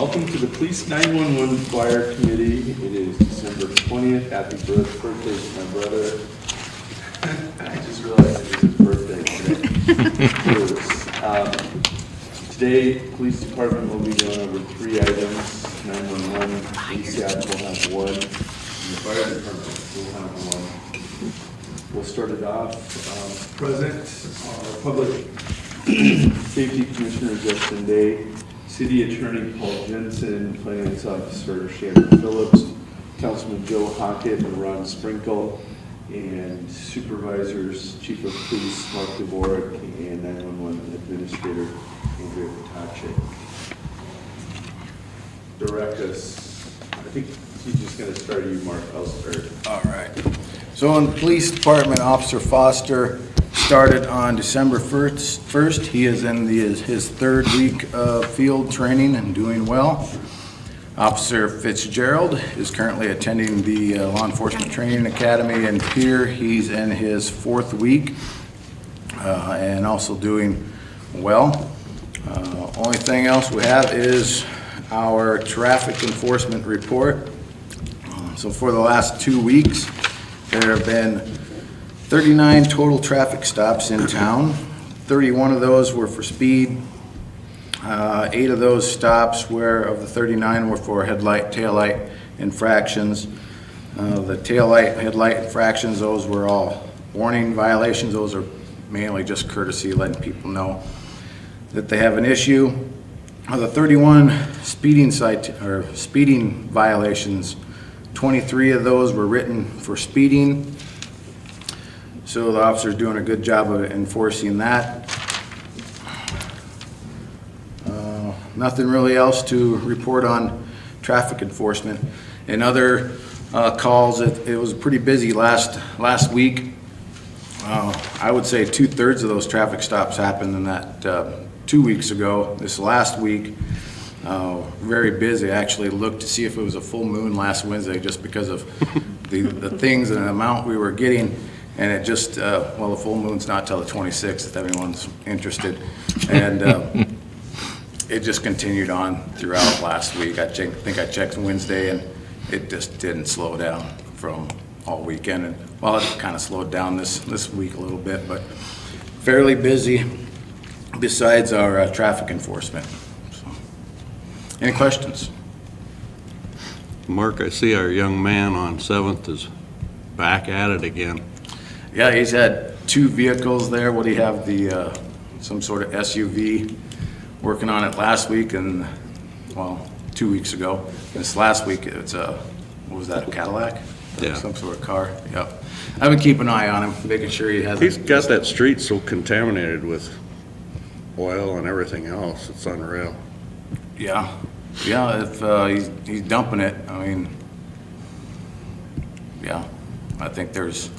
Welcome to the Police 911 Choir Committee. It is December 20th. Happy birthday to my brother. I just realized it was his birthday today. Today, Police Department will be going over 3 items. 911, ACAP will have 1, and the Fire Department will have 1. We'll start it off. Present, our Public Safety Commissioner Justin Day, City Attorney Paul Jensen, Finance Officer Shannon Phillips, Councilman Joe Hockett and Ron Sprinkle, and Supervisors Chief of Police Mark Dvorak and 911 Administrator Andrea Potacek. Direct us. I think he's just going to start you, Mark. I'll start. All right. So in the Police Department, Officer Foster started on December 1st. He is in his 3rd week of field training and doing well. Officer Fitzgerald is currently attending the Law Enforcement Training Academy in Pierre. He's in his 4th week and also doing well. Only thing else we have is our traffic enforcement report. So for the last 2 weeks, there have been 39 total traffic stops in town. 31 of those were for speed. 8 of those stops of the 39 were for headlight, taillight infractions. The taillight, headlight infractions, those were all warning violations. Those are mainly just courtesy, letting people know that they have an issue. Of the 31 speeding violations, 23 of those were written for speeding. So the officer's doing a good job of enforcing that. Nothing really else to report on traffic enforcement. In other calls, it was pretty busy last week. I would say 2/3 of those traffic stops happened in that 2 weeks ago. This last week, very busy. I actually looked to see if it was a full moon last Wednesday just because of the things and the amount we were getting. And it just, well, the full moon's not till the 26th, if anyone's interested. And it just continued on throughout last week. I think I checked Wednesday, and it just didn't slow down from all weekend. And well, it kind of slowed down this week a little bit, but fairly busy besides our traffic enforcement. So, any questions? Mark, I see our young man on 7th is back at it again. Yeah, he's had 2 vehicles there. What do you have? Some sort of SUV. Working on it last week and, well, 2 weeks ago. This last week, it's what was that, a Cadillac? Yeah. Some sort of car, yep. I've been keeping an eye on him, making sure he hasn't. He's got that street so contaminated with oil and everything else. It's unreal. Yeah, if he's dumping it, I mean, yeah, I think there's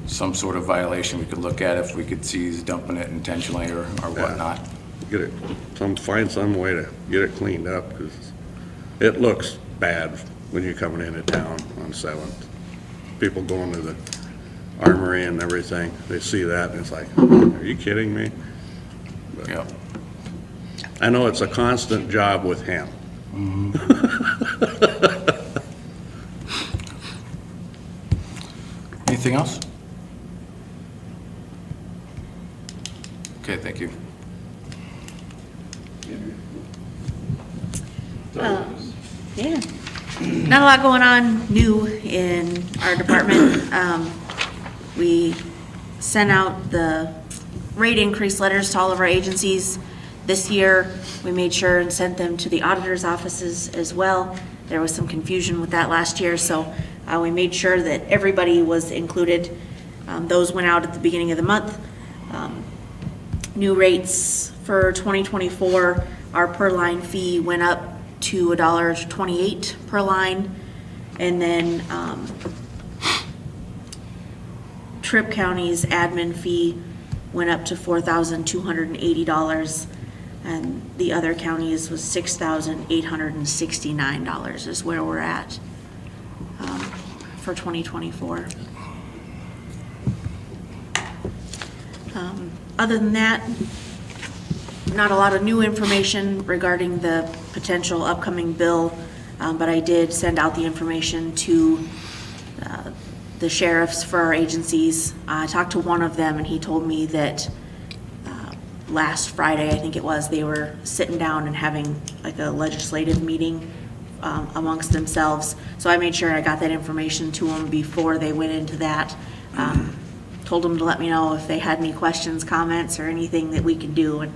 some sort of violation we could look at if we could see he's dumping it intentionally or whatnot. Find some way to get it cleaned up, because it looks bad when you're coming into town on 7th. People going to the armory and everything, they see that and it's like, are you kidding me? But Yep. I know it's a constant job with him. Anything else? Okay, thank you. Yeah, not a lot going on new in our department. We sent out the rate increase letters to all of our agencies this year. We made sure and sent them to the auditor's offices as well. There was some confusion with that last year, so we made sure that everybody was included. Those went out at the beginning of the month. New rates for 2024, our per line fee went up to $1.28 per line, and then Tripp County's admin fee went up to $4,280, and the other counties was $6,869 is where we're at for 2024. Other than that, not a lot of new information regarding the potential upcoming bill, but I did send out the information to the sheriffs for our agencies. I talked to one of them, and he told me that last Friday, I think it was, they were sitting down and having like a legislative meeting amongst themselves. So I made sure I got that information to them before they went into that. Told them to let me know if they had any questions, comments, or anything that we could do, and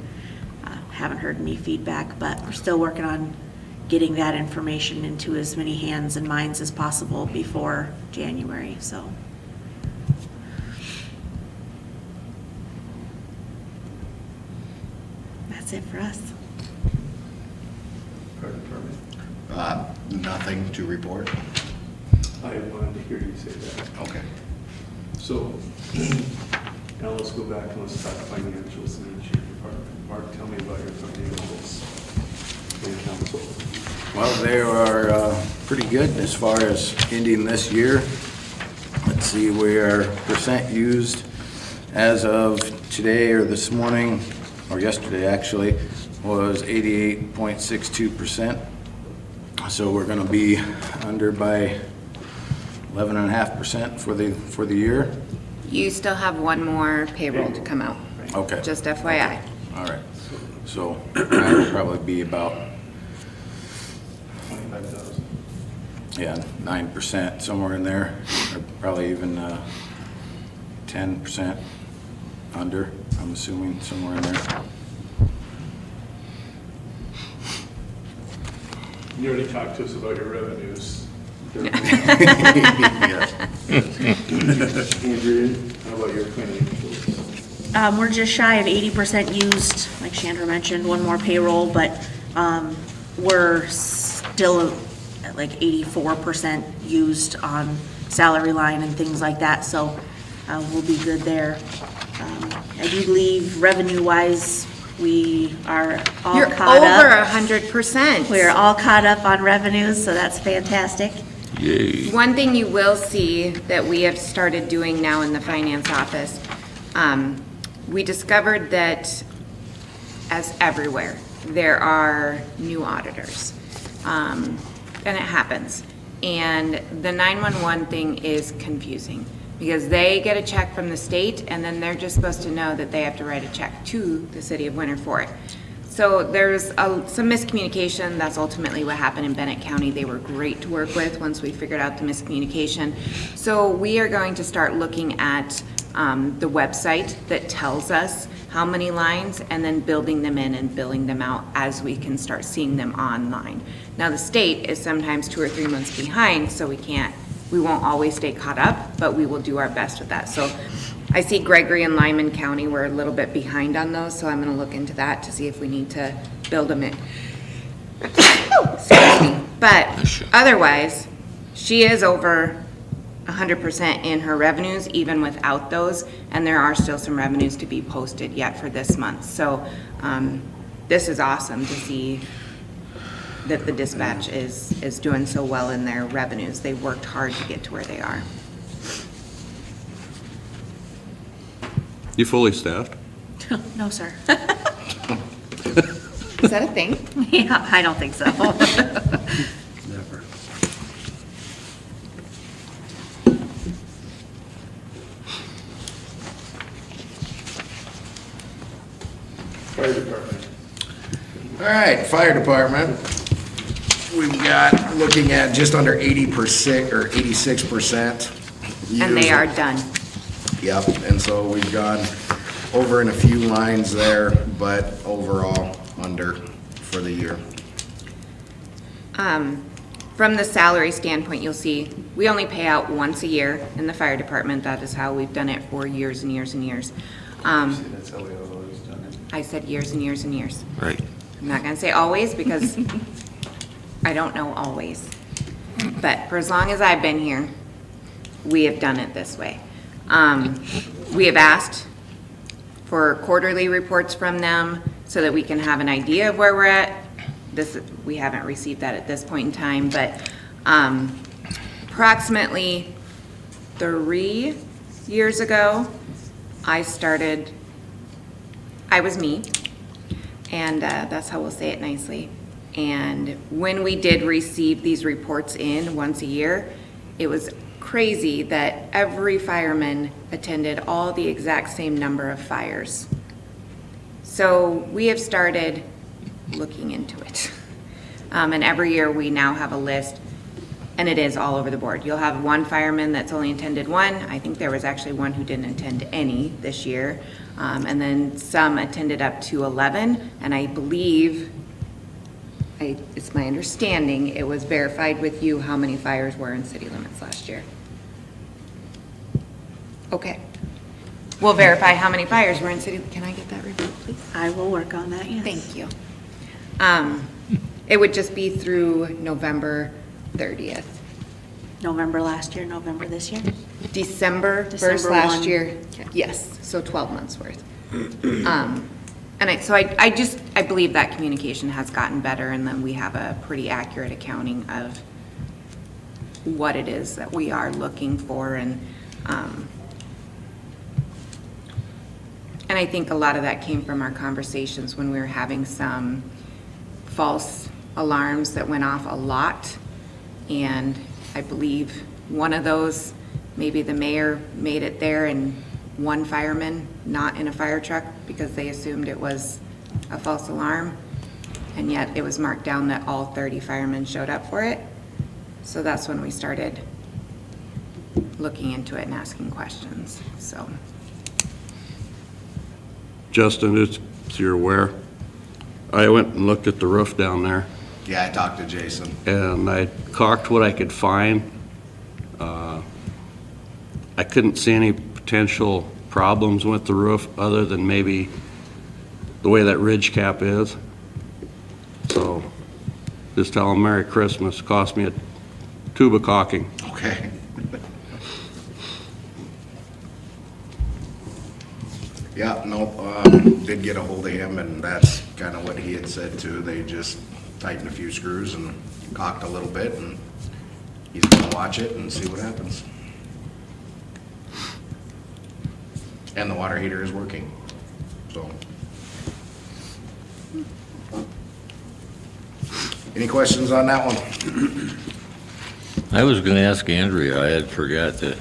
haven't heard any feedback, but we're still working on getting that information into as many hands and minds as possible before January, so. That's it for us. Fire department. Nothing to report. I wanted to hear you say that. Okay. So, now let's go back and let's talk financials in each department. Mark, tell me about your financials in council. Well, they are pretty good as far as ending this year. Let's see, we are percent used as of today or this morning, or yesterday actually, was 88.62%. So we're going to be under by 11.5% for the year. You still have one more payroll to come out, Okay. just FYI. All right. So that'll probably be about, 25,000. yeah, 9%, somewhere in there, or probably even 10% under, I'm assuming, somewhere in there. You already talked to us about your revenues. Yes. Andrea, how about your financials? We're just shy of 80% used, like Chandra mentioned, one more payroll, but we're still at like 84% used on salary line and things like that, so we'll be good there. I do believe revenue-wise, we are all You're caught over up. 100%. We're all caught up on revenues, so that's fantastic. One thing you will see that we have started doing now in the finance office, we discovered that, as everywhere, there are new auditors. And it happens. And the 911 thing is confusing because they get a check from the state and then they're just supposed to know that they have to write a check to the city of Winter for it. So there's some miscommunication. That's ultimately what happened in Bennett County. They were great to work with once we figured out the miscommunication. So we are going to start looking at the website that tells us how many lines and then building them in and billing them out as we can start seeing them online. Now the state is sometimes 2 or 3 months behind, so we won't always stay caught up, but we will do our best with that. So I see Gregory and Lyman County were a little bit behind on those, so I'm gonna look into that to see if we need to build them in. Excuse me. But otherwise, she is over 100% in her revenues, even without those, and there are still some revenues to be posted yet for this month. So this is awesome to see that the dispatch is doing so well in their revenues. They worked hard to get to where they are. You fully staffed? No, sir. Is that a thing? Yeah, I don't think so. Never. Fire department. All right, fire department. We've got, looking at just under 80% or 86%. And they are done. Yep, and so we've gone over in a few lines there, but overall under for the year. From the salary standpoint, you'll see, we only pay out once a year in the fire department. That is how we've done it for years and years and years. See, that's how we have always done it. I said years and years and years. Right. I'm not gonna say always because I don't know always. But for as long as I've been here, we have done it this way. We have asked for quarterly reports from them so that we can have an idea of where we're at. We haven't received that at this point in time, but approximately 3 years ago, I was me. And that's how we'll say it nicely. And when we did receive these reports in once a year, it was crazy that every fireman attended all the exact same number of fires. So we have started looking into it. And every year we now have a list, and it is all over the board. You'll have one fireman that's only attended one. I think there was actually one who didn't attend any this year. And then some attended up to 11, and I believe, it's my understanding, it was verified with you how many fires were in city limits last year. Okay. We'll verify how many fires were in city, can I get that report, please? I will work on that, yes. Thank you. It would just be through November 30th. November last year, November this year? December 1st December last 1. year? Yes, so 12 months worth. And I believe that communication has gotten better, and then we have a pretty accurate accounting of what it is that we are looking for, and I think a lot of that came from our conversations when we were having some false alarms that went off a lot. And I believe one of those, maybe the mayor made it there and one fireman not in a fire truck because they assumed it was a false alarm. And yet it was marked down that all 30 firemen showed up for it. So that's when we started looking into it and asking questions, so. Justin, so you're aware, I went and looked at the roof down there, Yeah, I talked to Jason. and I caulked what I could find. I couldn't see any potential problems with the roof other than maybe the way that ridge cap is. So just tell them Merry Christmas. Cost me a tube of caulking. Okay. Yeah, nope, did get a hold of him, and that's kind of what he had said too. They just tightened a few screws and caulked a little bit, and he's gonna watch it and see what happens. And the water heater is working, so. Any questions on that one? I was gonna ask Andrea, I had forgot that,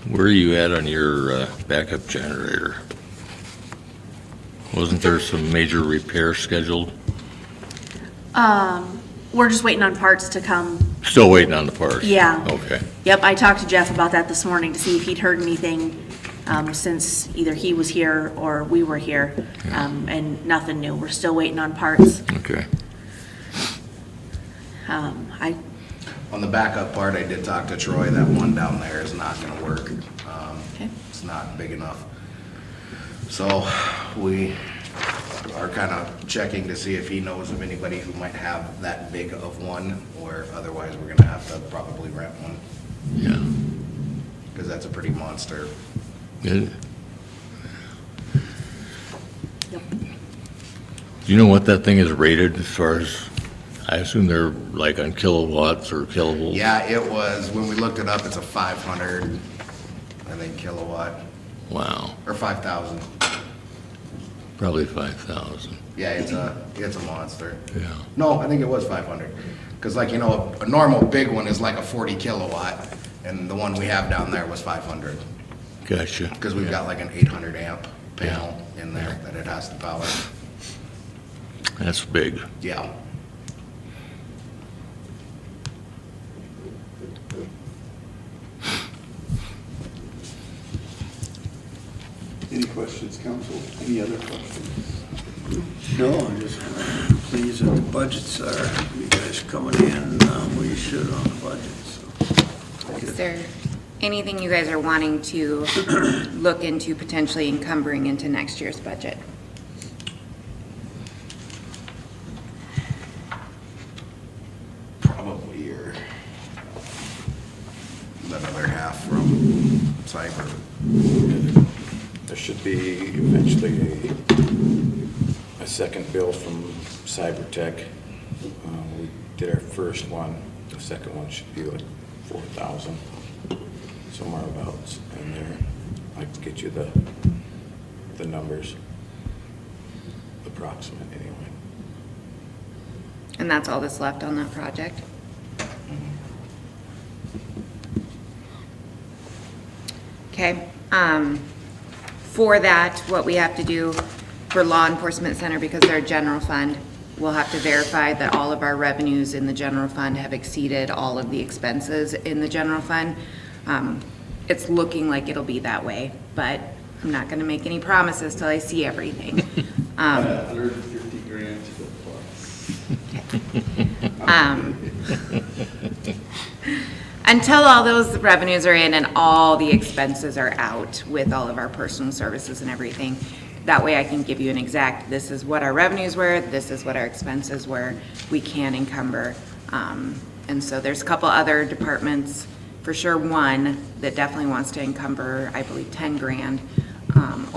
where are you at on your backup generator? Wasn't there some major repair scheduled? We're just waiting on parts to come. Still waiting on the parts? Yeah. Okay, Yep, I talked to Jeff about that this morning to see if he'd heard anything, since either he was here or we were here, and nothing new. We're still waiting on parts. okay. On the backup part, I did talk to Troy, that one down there is not gonna work. Okay. It's not big enough. So we are kind of checking to see if he knows of anybody who might have that big of one, or otherwise we're gonna have to probably rent one, Yeah. because that's a pretty monster. Good. Yep. Do you know what that thing is rated as far as, I assume they're like on kilowatts or kilovolts? Yeah, it was, when we looked it up, it's a 500, I think, kilowatt, Wow, or 5,000. probably 5,000, Yeah, it's a monster. yeah. No, I think it was 500. Because like, you know, a normal big one is like a 40 kilowatt, and the one we have down there was 500. Gotcha. Because we've got like an 800 amp panel in there that it has to power. That's big. Yeah. Any questions, council? Any other questions? No, I'm just pleased that the budgets are, you guys coming in where you should on the budget, so. Is there anything you guys are wanting to look into potentially encumbering into next year's budget? Probably your, another half from cyber. There should be eventually a second bill from CyberTech. We did our first one, the second one should be like 4,000, somewhere about in there. I can get you the numbers. The approximate anyway. And that's all that's left on that project? Okay, for that, what we have to do for law enforcement center, because they're a general fund, we'll have to verify that all of our revenues in the general fund have exceeded all of the expenses in the general fund. It's looking like it'll be that way, but I'm not gonna make any promises till I see everything. 150 grand to the plus. Until all those revenues are in and all the expenses are out with all of our personal services and everything, that way I can give you an exact, this is what our revenues were, this is what our expenses were, we can encumber. And so there's a couple other departments, for sure one that definitely wants to encumber, I believe 10 grand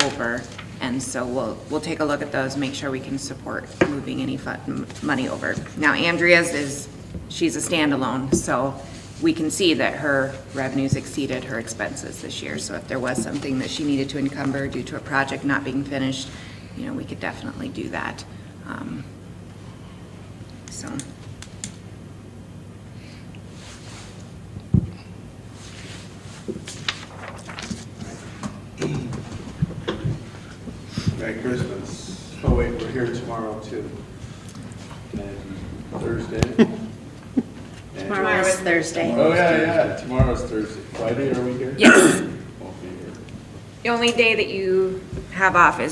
over. And so we'll take a look at those, make sure we can support moving any money over. Now Andrea's she's a standalone, so we can see that her revenues exceeded her expenses this year. So if there was something that she needed to encumber due to a project not being finished, you know, we could definitely do that. So. Merry Christmas. Oh, wait, we're here tomorrow too. And Thursday. And- Tomorrow is Thursday. Oh, yeah, tomorrow's Thursday. Friday, are we here? Yes. Won't be here. The only day that you have off is